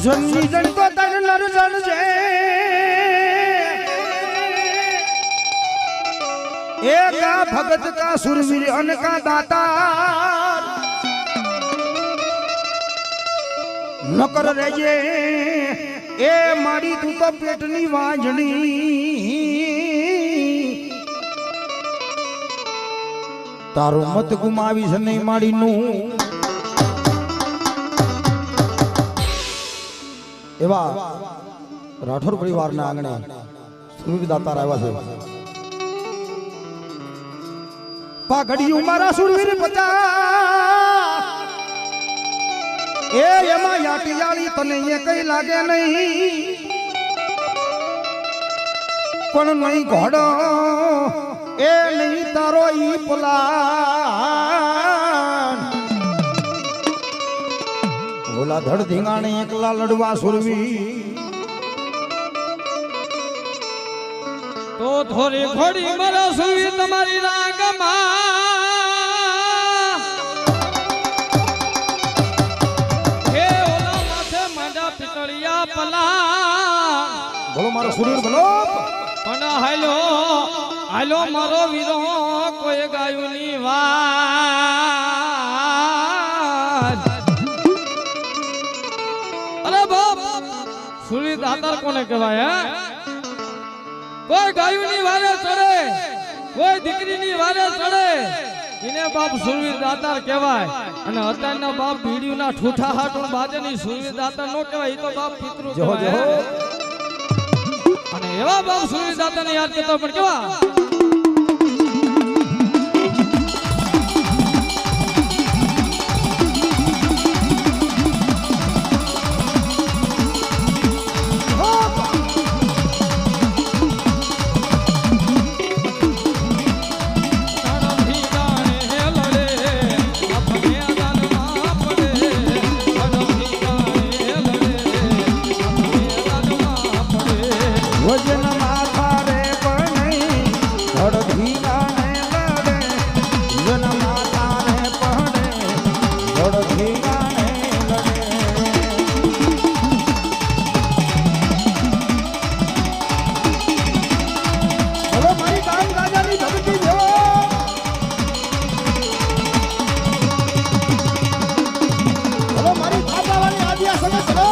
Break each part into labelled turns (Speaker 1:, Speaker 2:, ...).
Speaker 1: જન્મી જણ તો તન નર જણ છે એકા ભગત કા સુરવીર અન કા દાતા નકર રેજે એ મારી તું તો પેટની વાંજણી તારું મત ગુમાવીશ નહીં માડીનું એવા રાઠોડ પરિવારના આંગણે સુરવીર દાતાર આવ્યા છે પાઘડિયું મારા સુરવીર પતા એ એમાં યાટિયાળી તને એ કઈ લાગે નહીં પણ નહીં ઘોડો એ નહીં તારો ઈ પલાન ઓલા ધડ ધીંગાણે એકલા લડવા સુરવી
Speaker 2: તો થોડી ઘોડી મારો સુરવીર તમારી રાગમાં હે ઓલા માથે માંડા પિતળિયા પલા
Speaker 1: બોલો મારો સુરવીર બોલો
Speaker 2: પણ હાલો મારો વીરો કોઈ ગાયું ની વાત અરે બાપ સુરવીર દાતાર કોને કહેવાય હે કોઈ ગાયું ની વારે ચડે કોઈ દીકરી ની વારે ચડે એને બાપ સુરવીર દાતાર કહેવાય અને અત્યારના બાપ ભીડિયું ના ઠૂઠા હાટું બાજે ની સુરવીર દાતાર નો કહેવાય એ તો બાપ પિતૃ કહેવાય અને એવા બાપ સુરવીર દાતાર ને યાદ કરતો પણ કેવા
Speaker 1: વજન માથા રે પણ ધડ ધીંગાણે લડે વજન માથા રે પડે ધડ ધીંગાણે લડે હવે મારી કામ રાજાની ધમકી જો હવે મારી બાબાવાળી આદિયા સમય ચલો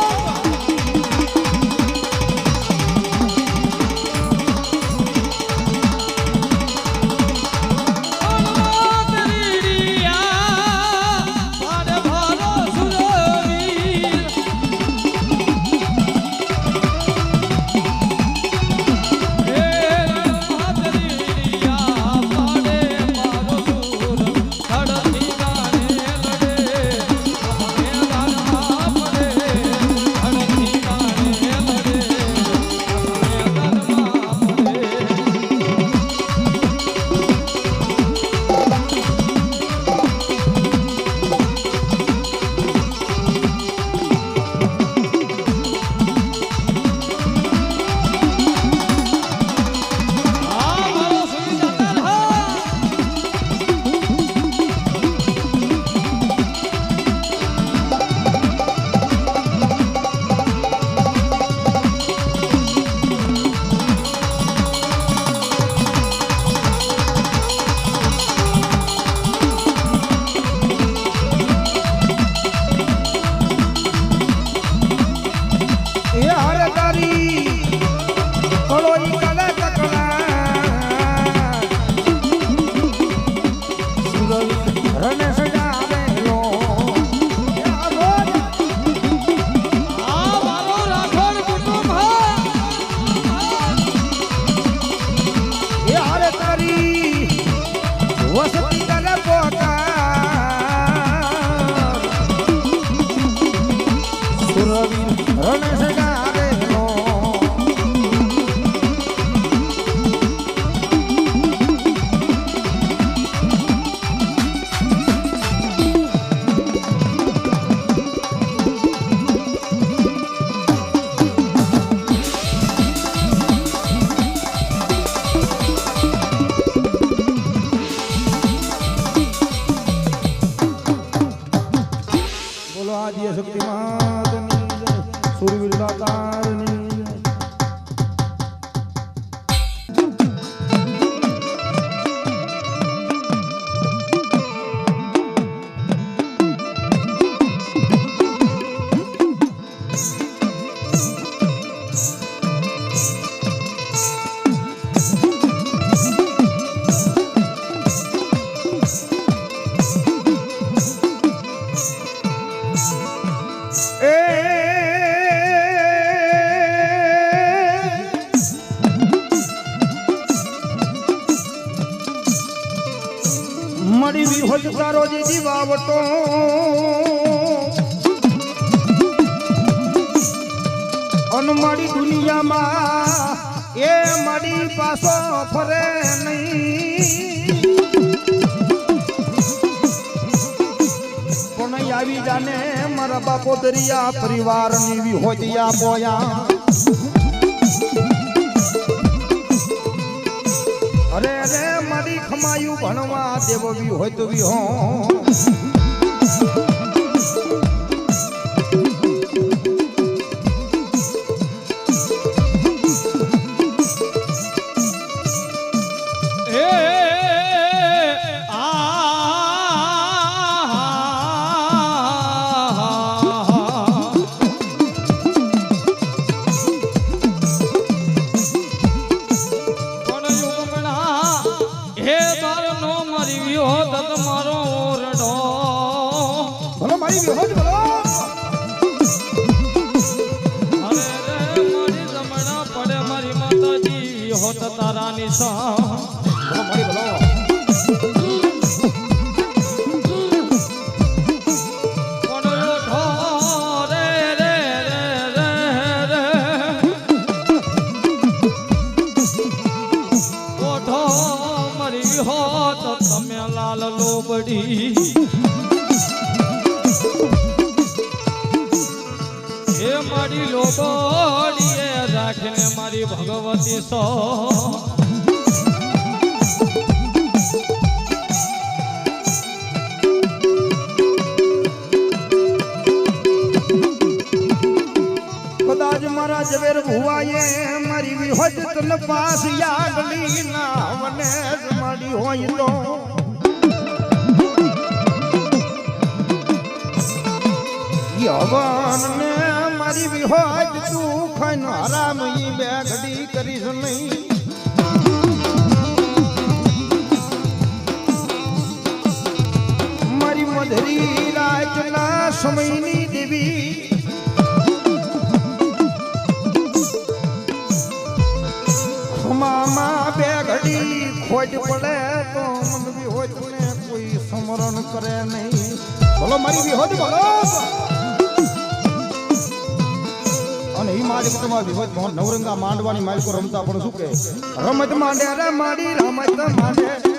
Speaker 1: સુરવીર દાતારની મળી વિહોજ તારો જે દીવાવટો અનમાડી દુનિયામાં એ મારી પાસો ફરે નહીં પણ આવી જાને મારા બાપો દરિયા પરિવારની વિહોજિયા બોયા અરે અરે મારી ખમાયું ભણવા દેવો બી હોય તો બી હો
Speaker 2: તારા નિશા તમે લાલ લોબડી એ મારી લોબડીએ રાખીને મારી ભગવતી સો કદાચ મારા ઝવેર ભુવાએ મારી વિહોજ તન પાસ યાદલી ના મને મારી હોય તો યવન ને મારી વિહોજ તું ખાનો હરામ ઈ બે ઘડી કરીશ નહીં મારી મધરી રાતના સમયની દેવી મામા બે ઘડી ખોટ પડે તો મન વિહોજ ને કોઈ સ્મરણ કરે નહીં બોલો મારી વિહોજ બોલો અને ઈ મારી તમારી વિહોજ નવરંગા માંડવાની માલિકો રમતા પણ શું કે રમત માંડે રે મારી રમત માંડે